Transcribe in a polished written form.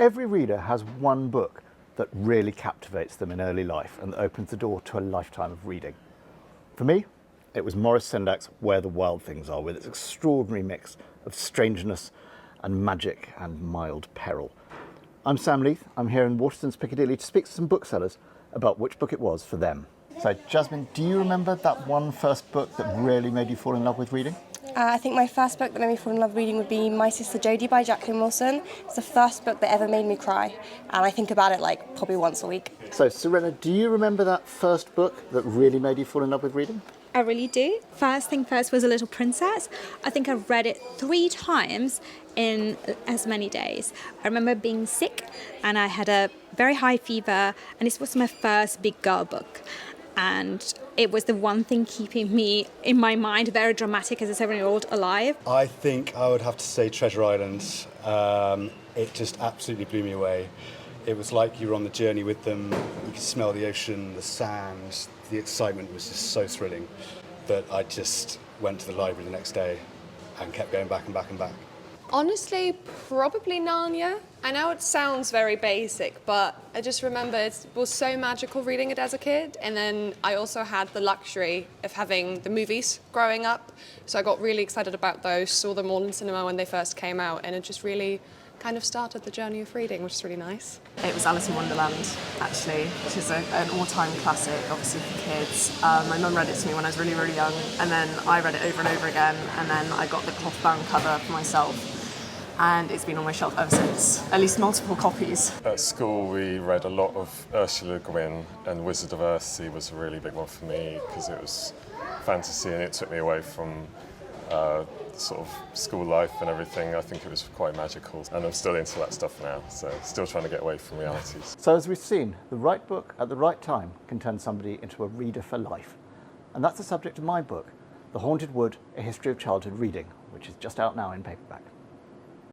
Every reader has one book that really captivates them in early life and that opens the door to a lifetime of reading. For me, it was Maurice Sendak's Where the Wild Things Are, with its extraordinary mix of strangeness and magic and mild peril. I'm Sam Leith. I'm here in Waterstones, Piccadilly, to speak to some booksellers about which book it was for them. So, Jasmine, do you remember that one first book that really made you fall in love with reading? I think my first book that made me fall in love with reading would be My Sister Jodie by Jacqueline Wilson. It's the first book that ever made me cry, and I think about it probably once a week. So, Serena, do you remember that first book that really made you fall in love with reading? I really do. First thing first was A Little Princess. I think I read it 3 times in as many days. I remember being sick and I had a very high fever, and this was my first big girl book. And it was the one thing keeping me, in my mind, very dramatic as a 7-year-old, alive. I think I would have to say Treasure Island. It just absolutely blew me away. It was like you were on the journey with them. You could smell the ocean, the sand. The excitement was just so thrilling that I just went to the library the next day and kept going back and back and back. Honestly, probably Narnia. I know it sounds very basic, but I just remember it was so magical reading it as a kid. And then I also had the luxury of having the movies growing up. So I got really excited about those, saw them all in cinema when they first came out, and it just really kind of started the journey of reading, which is really nice. It was Alice in Wonderland, actually, which is an all-time classic, obviously for kids. My mum read it to me when I was really, really young, and then I read it over and over again, and then I got the cloth-bound cover for myself, and it's been on my shelf ever since, at least multiple copies. At school we read a lot of Ursula Le Guin, and Wizard of Earthsea was a really big one for me because it was fantasy and it took me away from sort of school life and everything. I think it was quite magical, and I'm still into that stuff now, so still trying to get away from realities. So as we've seen, the right book at the right time can turn somebody into a reader for life. And that's the subject of my book, The Haunted Wood, A History of Childhood Reading, which is just out now in paperback.